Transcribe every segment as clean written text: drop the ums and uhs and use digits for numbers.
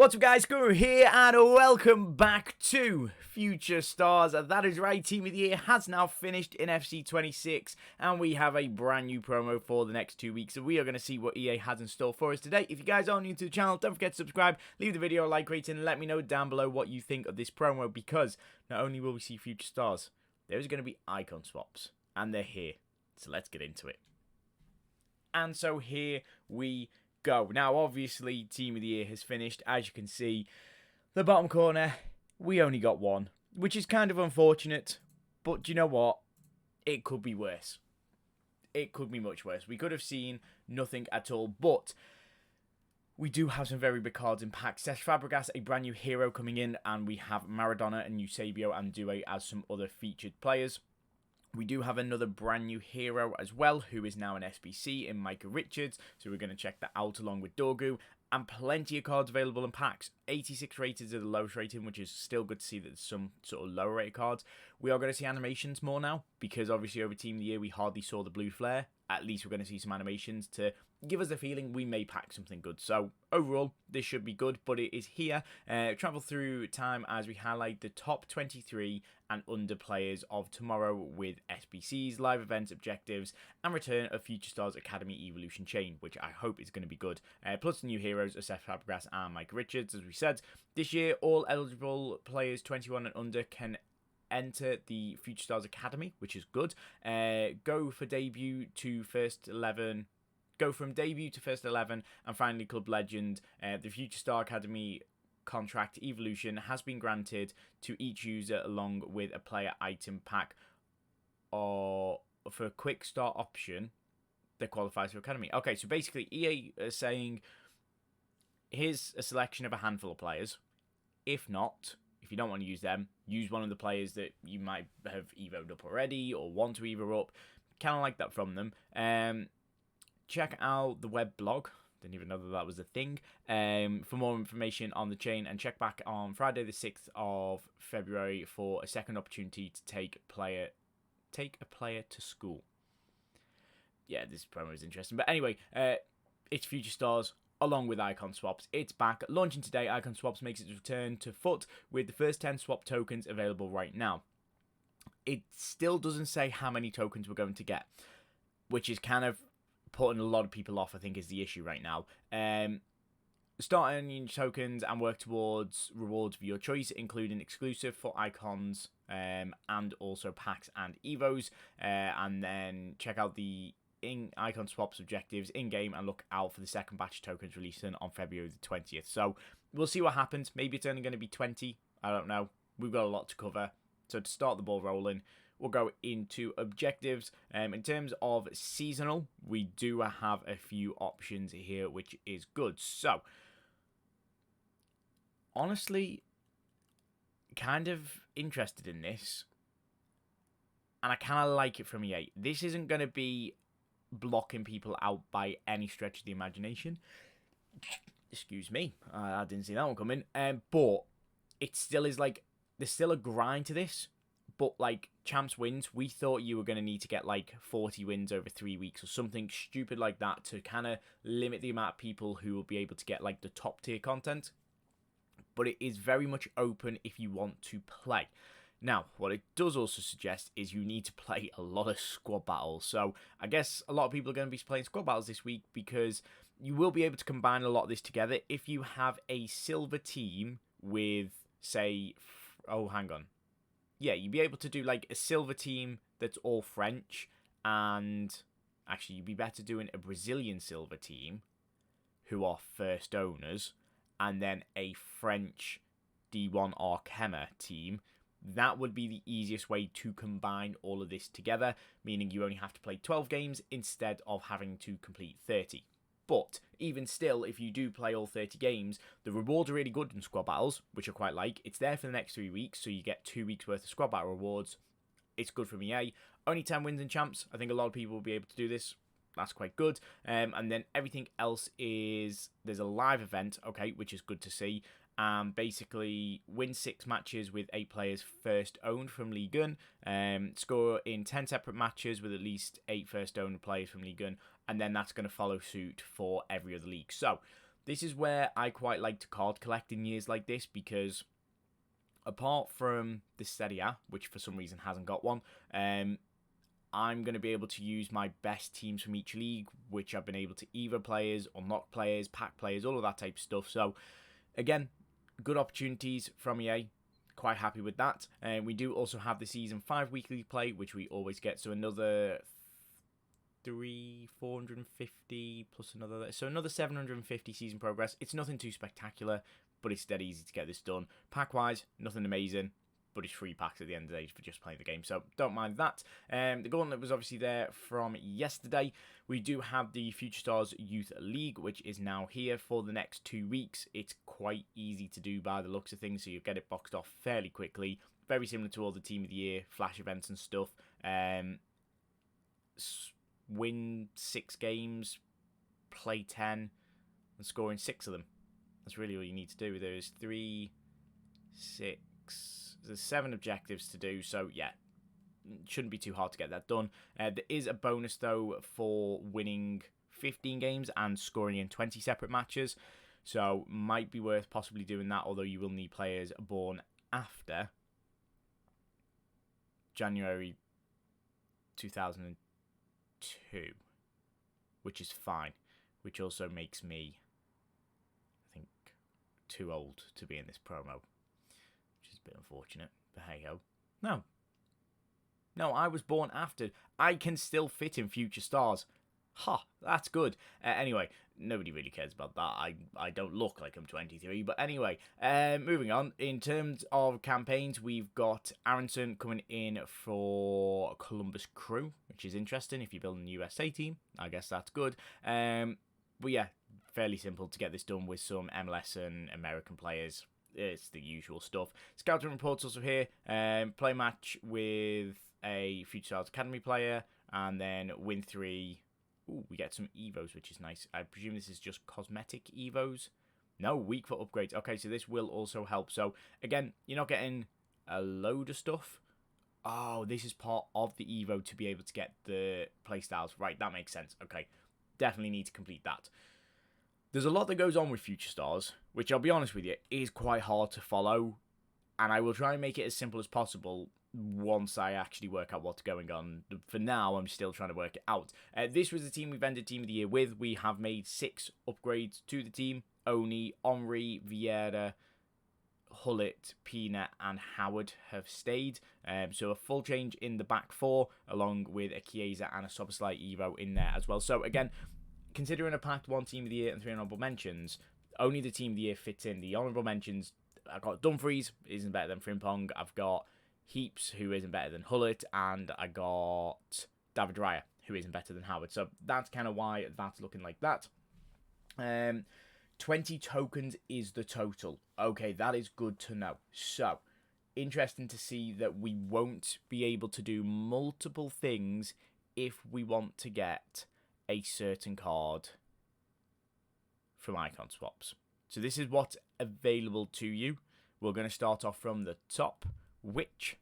What's up guys, Guru here and welcome back to Future Stars. That is right, Team of the Year has now finished in FC26 and we have a brand new promo for the next 2 weeks. So we are going to see what EA has in store for us today. If you guys are new to the channel, don't forget to subscribe, leave the video a like rating and let me know down below what you think of this promo, because not only will we see Future Stars, there's going to be icon swaps and they're here. So let's get into it. And so here we go. Now, obviously, Team of the Year has finished. As you can see, the bottom corner, we only got one, which is kind of unfortunate. But do you know what? It could be worse. It could be much worse. We could have seen nothing at all, but we do have some very big cards in pack. Cesc Fabregas, a brand new hero coming in, and we have Maradona and Eusebio and Doué as some other featured players. We do have another brand new hero as well, who is now an SBC in Micah Richards, so we're going to check that out along with Dorgu, and plenty of cards available in packs. 86 rated are the lowest rating, which is still good to see that there's some sort of lower rated cards. We are going to see animations more now, because obviously over Team of the Year we hardly saw the blue flare. At least we're going to see some animations to give us the feeling we may pack something good. So overall, this should be good, but it is here. Travel through time as we highlight the top 23 and under players of tomorrow with SBCs, live events, objectives, and return of Future Stars Academy Evolution Chain, which I hope is going to be good. Plus the new heroes are Cesc Fabregas and Mike Richards, as we said. This year, all eligible players 21 and under can enter the Future Stars Academy, which is good. Go from debut to first 11, and finally Club Legend. The Future Star Academy contract evolution has been granted to each user along with a player item pack or for a quick start option that qualifies for Academy. Okay, so basically EA is saying here's a selection of a handful of players. If you don't want to use them, use one of the players that you might have evoed up already or want to evo up. Kind of like that from them. Check out the web blog. Didn't even know that was a thing. For more information on the chain, and check back on Friday the 6th of February for a second opportunity to take a player to school. Yeah, this promo is interesting. But anyway, it's Future Stars along with icon swaps. It's back. Launching today, icon swaps makes its return to foot with the first 10 swap tokens available right now. It still doesn't say how many tokens we're going to get, which is kind of putting a lot of people off, I think, is the issue right now. Start earning tokens and work towards rewards of your choice, including exclusive for icons and also packs and evos. And then check out the icon swaps objectives in-game and look out for the second batch of tokens releasing on February the 20th. So we'll see what happens. Maybe it's only going to be 20. I don't know. We've got a lot to cover. So to start the ball rolling, we'll go into objectives. In terms of seasonal, we do have a few options here, which is good. So, honestly, kind of interested in this. And I kind of like it from EA. This isn't going to be blocking people out by any stretch of the imagination. Excuse me. I didn't see that one coming. But it still is like, there's still a grind to this. But like champs wins, we thought you were going to need to get like 40 wins over 3 weeks or something stupid like that to kind of limit the amount of people who will be able to get like the top tier content. But it is very much open if you want to play. Now, what it does also suggest is you need to play a lot of squad battles. So I guess a lot of people are going to be playing squad battles this week, because you will be able to combine a lot of this together. If you have a silver team with, say, oh, hang on. Yeah, you'd be able to do like a silver team that's all French, and actually you'd be better doing a Brazilian silver team who are first owners, and then a French D1 Arkema team. That would be the easiest way to combine all of this together, meaning you only have to play 12 games instead of having to complete 30. But even still, if you do play all 30 games, the rewards are really good in squad battles, which I quite like. It's there for the next 3 weeks, so you get 2 weeks worth of squad battle rewards. It's good from EA. Only 10 wins in champs. I think a lot of people will be able to do this. That's quite good. And then everything else is, there's a live event, okay, which is good to see. Basically, win 6 matches with 8 players first owned from Ligue 1. Score in 10 separate matches with at least 8 first owned players from Ligue 1. And then that's going to follow suit for every other league. So this is where I quite like to card collect in years like this, because apart from the Serie A, which for some reason hasn't got one, I'm going to be able to use my best teams from each league, which I've been able to Evo players, unlock players, pack players, all of that type of stuff. So, again, good opportunities from EA. Quite happy with that. And we do also have the Season 5 weekly play, which we always get. So another 450 plus another. So another 750 season progress. It's nothing too spectacular, but it's dead easy to get this done. Pack-wise, nothing amazing, but it's free packs at the end of the day for just playing the game, so don't mind that. The gauntlet was obviously there from yesterday. We do have the Future Stars Youth League, which is now here for the next 2 weeks. It's quite easy to do by the looks of things, so you'll get it boxed off fairly quickly. Very similar to all the Team of the Year, Flash events and stuff. Win 6 games, play 10, and score in 6 of them. That's really all you need to do. There's 3, 6... There's 7 objectives to do, so yeah, it shouldn't be too hard to get that done. There is a bonus, though, for winning 15 games and scoring in 20 separate matches, so might be worth possibly doing that, although you will need players born after January 2002, which is fine, which also makes me, I think, too old to be in this promo. Which is a bit unfortunate, but hey ho. No, I was born after. I can still fit in Future Stars. Ha, that's good. Anyway, nobody really cares about that. I don't look like I'm 23, but anyway, moving on. In terms of campaigns, we've got Aronson coming in for Columbus Crew, which is interesting. If you're building a USA team, I guess that's good. But yeah, fairly simple to get this done with some MLS and American players. It's the usual stuff. Scouting reports also here. Play match with a Future Stars Academy player, and then win 3. Ooh, we get some Evos, which is nice. I presume this is just cosmetic Evos. No, weak for upgrades. Okay, so this will also help. So again, you're not getting a load of stuff. Oh, this is part of the Evo to be able to get the playstyles. Right, that makes sense. Okay, definitely need to complete that. There's a lot that goes on with Future Stars, which I'll be honest with you, is quite hard to follow, and I will try and make it as simple as possible once I actually work out what's going on. For now, I'm still trying to work it out. This was the team we've ended Team of the Year with. We have made 6 upgrades to the team. Oni, Omri, Vieira, Hullet, Pina, and Howard have stayed. So a full change in the back 4, along with a Chiesa and a Soboslai Evo in there as well. So again, considering a packed 1 Team of the Year and 3 honourable mentions, only the Team of the Year fits in. The honourable mentions, I've got Dumfries, isn't better than Frimpong. I've got Heaps, who isn't better than Hullet. And I got David Raya, who isn't better than Howard. So that's kind of why that's looking like that. 20 tokens is the total. Okay, that is good to know. So, interesting to see that we won't be able to do multiple things if we want to get a certain card from icon swaps. So this is what's available to you. We're going to start off from the top, which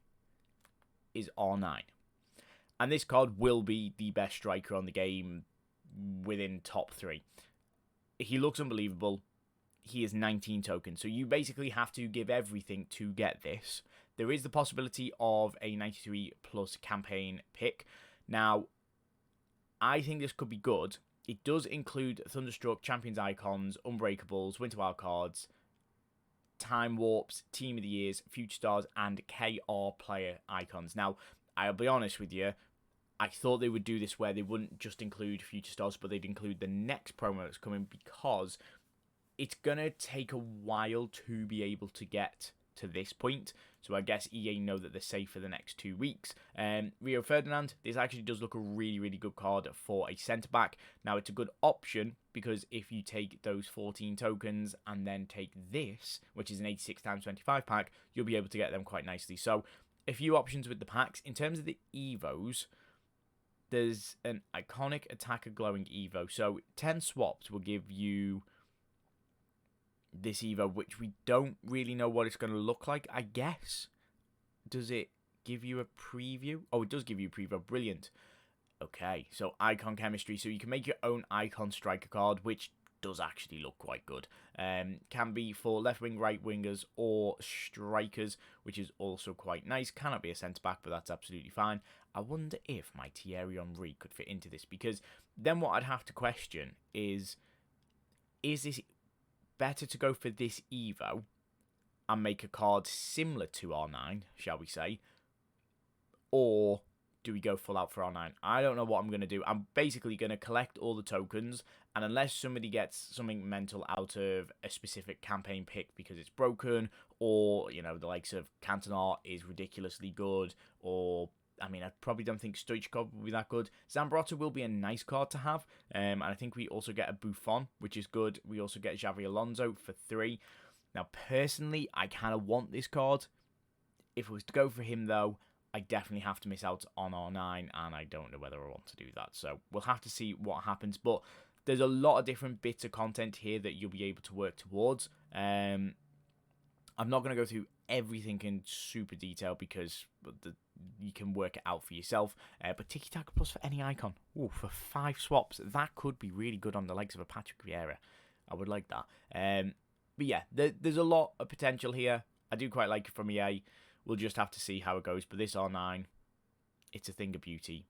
is R9. And this card will be the best striker on the game within top 3. He looks unbelievable. He is 19 tokens. So you basically have to give everything to get this. There is the possibility of a 93 plus campaign pick. Now, I think this could be good. It does include Thunderstruck, Champions Icons, Unbreakables, Winter Wild Cards, Time Warps, Team of the Years, Future Stars, and KR player icons. Now, I'll be honest with you, I thought they would do this where they wouldn't just include Future Stars, but they'd include the next promo that's coming, because it's going to take a while to be able to get to this point. So I guess EA know that they're safe for the next 2 weeks. Rio Ferdinand, this actually does look a really, really good card for a centre-back. Now, it's a good option because if you take those 14 tokens and then take this, which is an 86 times 25 pack, you'll be able to get them quite nicely. So a few options with the packs. In terms of the Evos, there's an iconic attacker glowing Evo. So 10 swaps will give you this Evo, which we don't really know what it's going to look like, I guess. Does it give you a preview? Oh, it does give you a preview. Brilliant. Okay, so icon chemistry. So you can make your own icon striker card, which does actually look quite good. Can be for left wing, right wingers, or strikers, which is also quite nice. Cannot be a centre back, but that's absolutely fine. I wonder if my Thierry Henry could fit into this, because then what I'd have to question is this better to go for this Evo and make a card similar to R9, shall we say, or do we go full out for R9? I don't know what I'm going to do. I'm basically going to collect all the tokens, and unless somebody gets something mental out of a specific campaign pick because it's broken, or, you know, the likes of Cantona is ridiculously good, or, I mean, I probably don't think Stoichkov will be that good. Zambrotta will be a nice card to have, and I think we also get a Buffon, which is good. We also get Xavi Alonso for 3. Now, personally, I kind of want this card. If it was to go for him, though, I definitely have to miss out on R9, and I don't know whether I want to do that. So we'll have to see what happens. But there's a lot of different bits of content here that you'll be able to work towards. I'm not going to go through everything in super detail because you can work it out for yourself. But Tiki Taka Plus for any icon. Ooh, for 5 swaps. That could be really good on the likes of a Patrick Vieira. I would like that. But yeah, there's a lot of potential here. I do quite like it from EA. We'll just have to see how it goes. But this R9, it's a thing of beauty.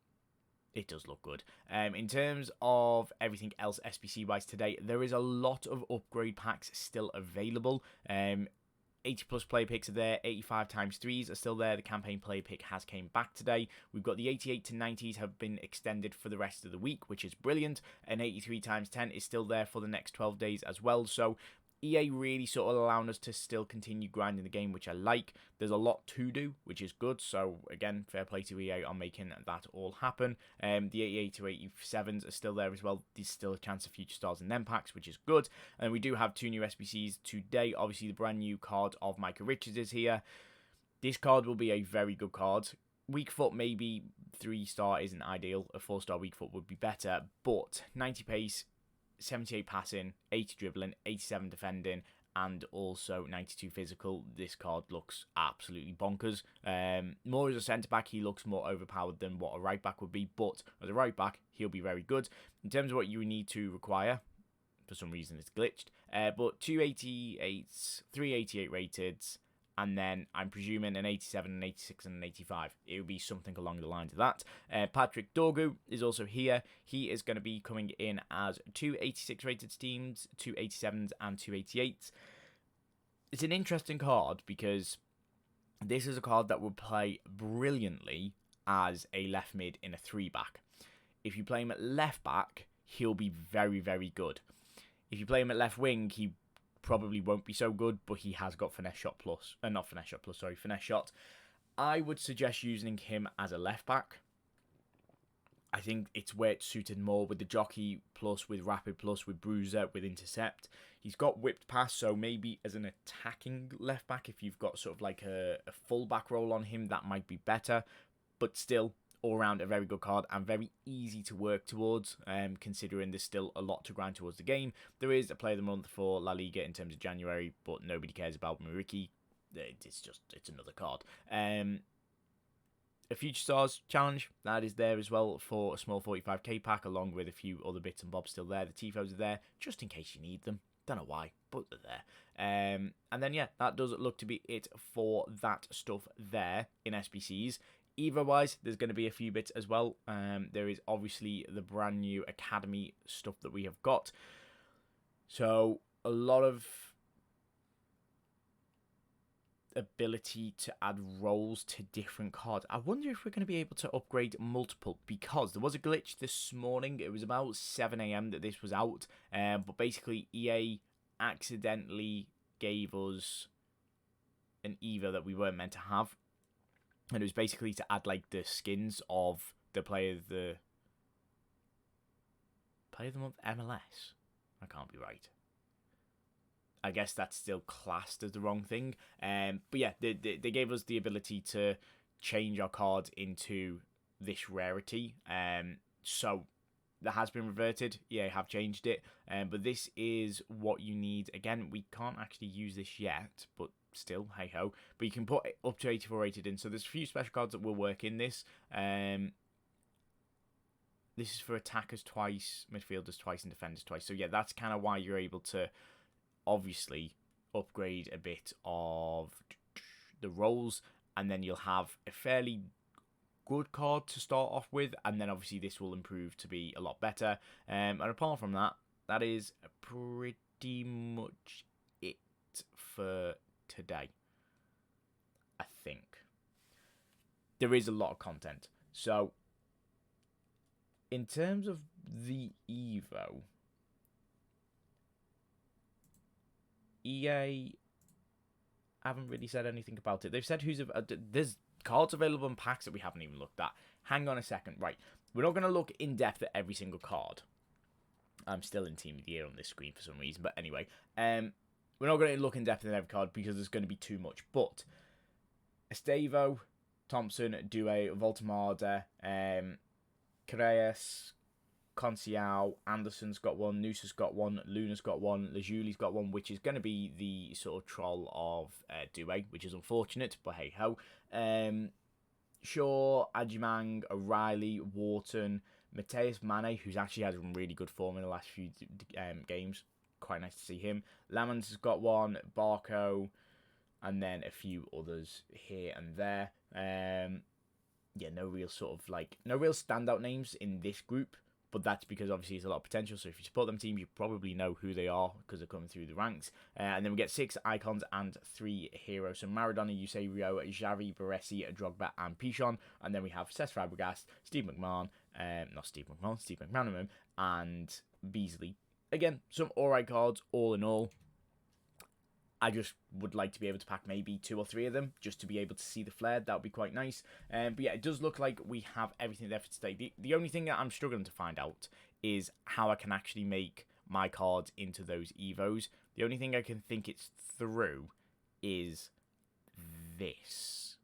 It does look good. In terms of everything else SBC-wise today, there is a lot of upgrade packs still available. 80 plus player picks are there. 85 times 3s are still there. The campaign player pick has came back today. We've got the 88 to 90s have been extended for the rest of the week, which is brilliant. And 83 times 10 is still there for the next 12 days as well. So EA really sort of allowing us to still continue grinding the game, which I like. There's a lot to do, which is good. So, again, fair play to EA on making that all happen. The 88 to 87s are still there as well. There's still a chance of future stars in them packs, which is good. And we do have 2 new SBCs today. Obviously, the brand new card of Micah Richards is here. This card will be a very good card. Weak foot, maybe 3-star isn't ideal. A 4-star weak foot would be better. But 90 pace, 78 passing, 80 dribbling, 87 defending, and also 92 physical. This card looks absolutely bonkers. More as a centre-back, he looks more overpowered than what a right-back would be, but as a right-back, he'll be very good. In terms of what you need to require, for some reason it's glitched, but 288s, 388 rated, and then I'm presuming an 87, an 86, and an 85. It would be something along the lines of that. Patrick Dorgu is also here. He is going to be coming in as 2 86 rated teams, 2 87s, and 2 88s. It's an interesting card because this is a card that will play brilliantly as a left mid in a 3-back. If you play him at left back, he'll be very, very good. If you play him at left wing, he probably won't be so good, but he has got finesse shot plus. Finesse shot. I would suggest using him as a left back. I think it's where it's suited more with the jockey plus, with rapid plus, with bruiser, with intercept. He's got whipped pass, so maybe as an attacking left back, if you've got sort of like a full back role on him, that might be better. But still, all round a very good card and very easy to work towards, considering there's still a lot to grind towards the game. There is a player of the month for La Liga in terms of January, but nobody cares about Muriqi. It's another card. A Future Stars challenge, that is there as well for a small 45k pack, along with a few other bits and bobs still there. The Tifos are there, just in case you need them. Don't know why, but they're there. And then, yeah, that does look to be it for that stuff there in SBCs. Evo-wise, there's going to be a few bits as well. There is obviously the brand new Academy stuff that we have got. So, a lot of ability to add roles to different cards. I wonder if we're going to be able to upgrade multiple, because there was a glitch this morning. It was about 7 a.m. that this was out. But basically, EA accidentally gave us an Evo that we weren't meant to have. And it was basically to add like the skins of the player of the month MLS. I can't be right. I guess that's still classed as the wrong thing. But yeah, they gave us the ability to change our cards into this rarity. So that has been reverted. Yeah, have changed it. But this is what you need. Again, we can't actually use this yet, but still, hey ho. But you can put up to 84 rated in. So there's a few special cards that will work in this. There's this is for attackers twice, midfielders twice, and defenders twice. So yeah, that's kind of why you're able to obviously upgrade a bit of the roles, and then you'll have a fairly good card to start off with, and then obviously this will improve to be a lot better. And apart from that, that is pretty much it for today. I think there is a lot of content. So in terms of the Evo, EA haven't really said anything about it. They've said there's cards available in packs that we haven't even looked at. Hang on a second. Right. We're not going to look in depth at every single card. I'm still in Team of the Year on this screen for some reason. But anyway, we're not going to look in depth at every card because there's going to be too much. But Estavo, Thompson, Due, Voltemada, Carreras, Conciao, Anderson's got one, Noosa's got one, Luna's got one, Lajuli's got one, which is going to be the sort of troll of Due, which is unfortunate, but hey ho. Shaw, Ajimang, O'Reilly, Wharton, Mateus Mane, who's actually had some really good form in the last few games. Quite nice to see him. Lamans has got one, Barco, and then a few others here and there. Yeah, no real standout names in this group. But that's because obviously there's a lot of potential. So if you support them teams, you probably know who they are because they're coming through the ranks. And then we get 6 icons and 3 heroes. So Maradona, Eusebio, Xavi, Baresi, Drogba, and Pichon. And then we have Cesc Fabregas, Steve McMahon, Steve McManaman, and Beasley. Again, some alright cards all in all. I just would like to be able to pack maybe 2 or 3 of them just to be able to see the flair. That would be quite nice. But yeah, it does look like we have everything there for today. The only thing that I'm struggling to find out is how I can actually make my cards into those Evos. The only thing I can think it's through is this.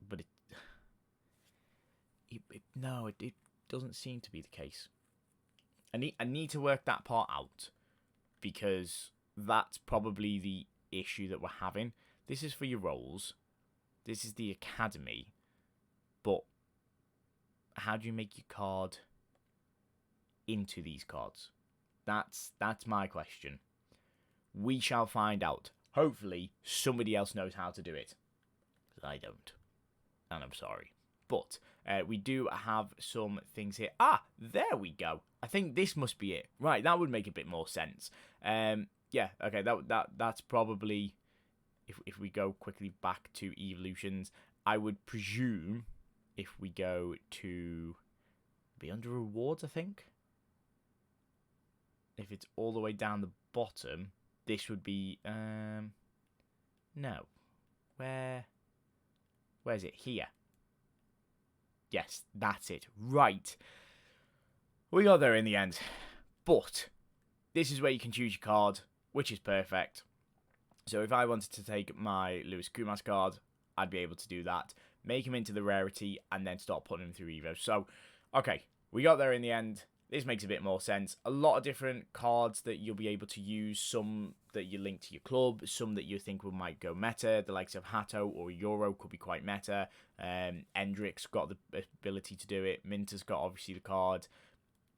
But it doesn't seem to be the case. I need to work that part out because that's probably the issue that we're having. This is for your roles. This is the academy. But how do you make your card into these cards? That's my question. We shall find out. Hopefully somebody else knows how to do it. Because I don't. And I'm sorry. But we do have some things here. Ah, there we go. I think this must be it. Right, that would make a bit more sense. Yeah, okay, that's probably, if we go quickly back to evolutions, I would presume if we go to be under rewards, I think. If it's all the way down the bottom, this would be, no. Where's it? Here. Yes, that's it. Right. We got there in the end. But this is where you can choose your card, which is perfect. So if I wanted to take my Lewis Kumas card, I'd be able to do that. Make him into the rarity and then start putting him through Evo. So, okay, we got there in the end. This makes a bit more sense. A lot of different cards that you'll be able to use. Some that you link to your club. Some that you think might go meta. The likes of Hato or Euro could be quite meta. Endrick's got the ability to do it. Minter's got obviously the card.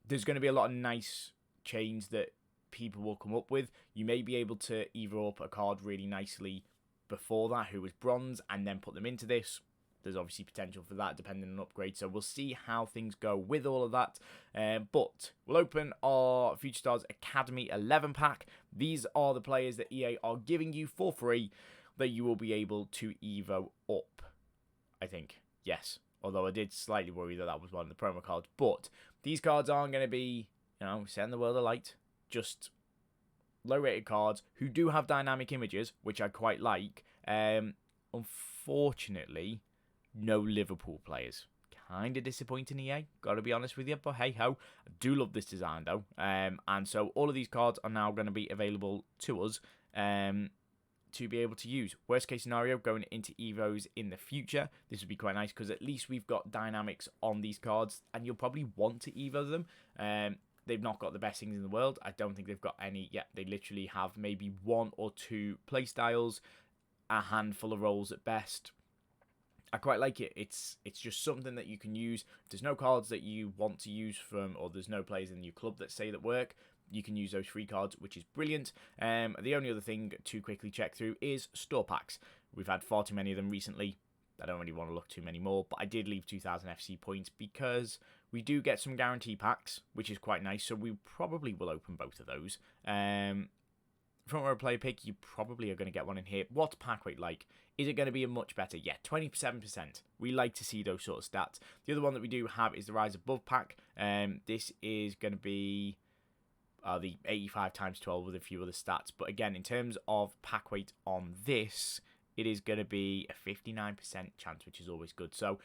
There's going to be a lot of nice chains that people will come up with. You may be able to either up a card really nicely before that who was bronze and then put them into this. There's obviously potential for that depending on upgrade. So we'll see how things go with all of that. But we'll open our Future Stars Academy 11 pack. These are the players that EA are giving you for free that you will be able to Evo up. I think. Yes. Although I did slightly worry that was one of the promo cards. But these cards aren't going to be, setting the world alight. Just low-rated cards who do have dynamic images, which I quite like. Unfortunately, no Liverpool players. Kind of disappointing, EA. Got to be honest with you, but hey-ho. I do love this design, though. And so all of these cards are now going to be available to us to be able to use. Worst case scenario, going into Evos in the future. This would be quite nice because at least we've got dynamics on these cards, and you'll probably want to Evo them. They've not got the best things in the world. I don't think they've got any yet. They literally have maybe 1 or 2 playstyles, a handful of roles at best, I quite like it. It's just something that you can use. If there's no cards that you want to use from, or there's no players in your club that say that work, you can use those free cards, which is brilliant. The only other thing to quickly check through is store packs. We've had far too many of them recently. I don't really want to look too many more, but I did leave 2,000 FC points because we do get some guarantee packs, which is quite nice. So we probably will open both of those. Front row player pick, you probably are going to get one in here. What's pack weight like? Is it going to be a much better? Yeah, 27%. We like to see those sort of stats. The other one that we do have is the Rise Above pack. This is going to be the 85 times 12 with a few other stats. But again, in terms of pack weight on this, it is going to be a 59% chance, which is always good. So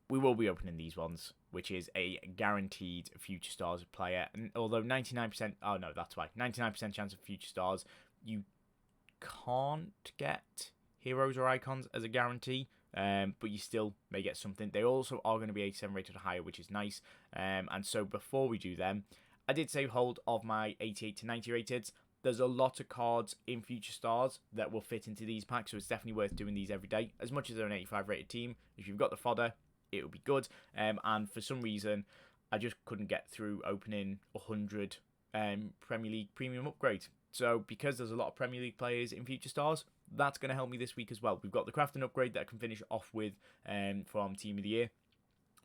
we will be opening these ones, which is a guaranteed Future Stars player. And although 99%, oh no, that's why, 99% chance of Future Stars, you can't get heroes or icons as a guarantee, but you still may get something. They also are going to be 87 rated or higher, which is nice. And so before we do them, I did save hold of my 88 to 90 rated. There's a lot of cards in Future Stars that will fit into these packs, so it's definitely worth doing these every day. As much as they're an 85 rated team, if you've got the fodder, it will be good. And for some reason, I just couldn't get through opening 100 Premier League premium upgrades. So because there's a lot of Premier League players in Future Stars, that's going to help me this week as well. We've got the crafting upgrade that I can finish off with from Team of the Year.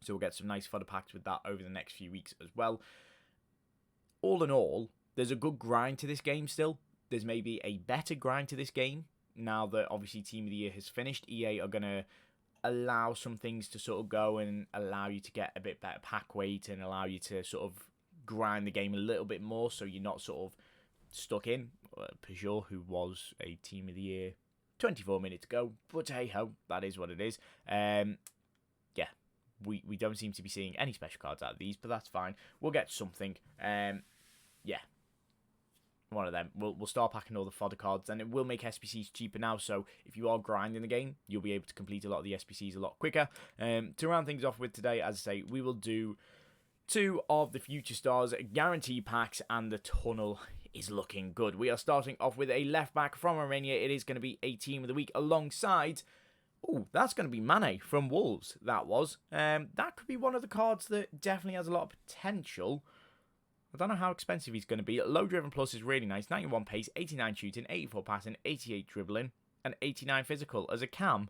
So we'll get some nice fodder packs with that over the next few weeks as well. All in all, there's a good grind to this game still. There's maybe a better grind to this game now that obviously Team of the Year has finished. EA are going to allow some things to sort of go and allow you to get a bit better pack weight and allow you to sort of grind the game a little bit more so you're not sort of stuck in. Peugeot, who was a Team of the Year 24 minutes ago, but hey ho, that is what it is. Yeah, we don't seem to be seeing any special cards out of these, but that's fine. We'll get something. Yeah, one of them. We'll start packing all the fodder cards, and it will make SBCs cheaper now. So if you are grinding the game, you'll be able to complete a lot of the SBCs a lot quicker. To round things off with today, as I say, we will do 2 of the Future Stars guarantee packs, and the tunnel is looking good. We are starting off with a left back from Romania. It is going to be a team of the week alongside. Oh, that's going to be Mane from Wolves. That was. That could be one of the cards that definitely has a lot of potential. I don't know how expensive he's going to be. Low driven plus is really nice. 91 pace, 89 shooting, 84 passing, 88 dribbling, and 89 physical. As a cam,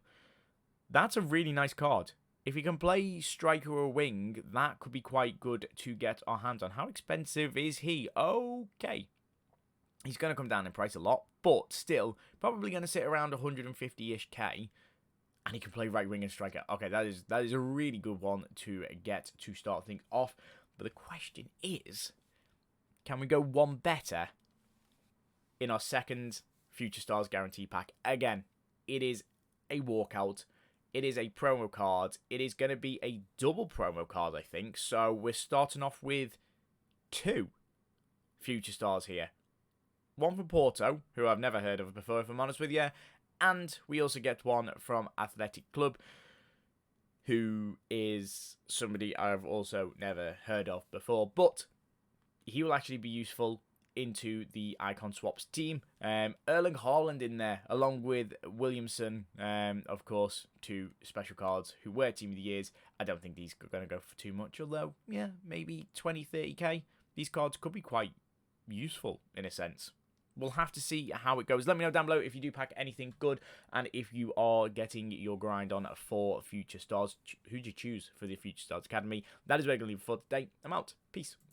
that's a really nice card. If he can play striker or wing, that could be quite good to get our hands on. How expensive is he? Okay. He's going to come down in price a lot, but still, probably going to sit around 150-ish K. And he can play right wing and striker. Okay, that is a really good one to get to start things off. But the question is, can we go one better in our second Future Stars guarantee pack? Again, it is a walkout. It is a promo card. It is going to be a double promo card, I think. So we're starting off with 2 Future Stars here. One from Porto, who I've never heard of before, if I'm honest with you. And we also get one from Athletic Club, who is somebody I've also never heard of before. But he will actually be useful into the Icon Swaps team. Erling Haaland in there, along with Williamson, of course, 2 special cards who were Team of the Years. I don't think these are going to go for too much, although, yeah, maybe 20, 30k. These cards could be quite useful in a sense. We'll have to see how it goes. Let me know down below if you do pack anything good and if you are getting your grind on for Future Stars. Who do you choose for the Future Stars Academy? That is where I'm going to leave it for today. I'm out. Peace.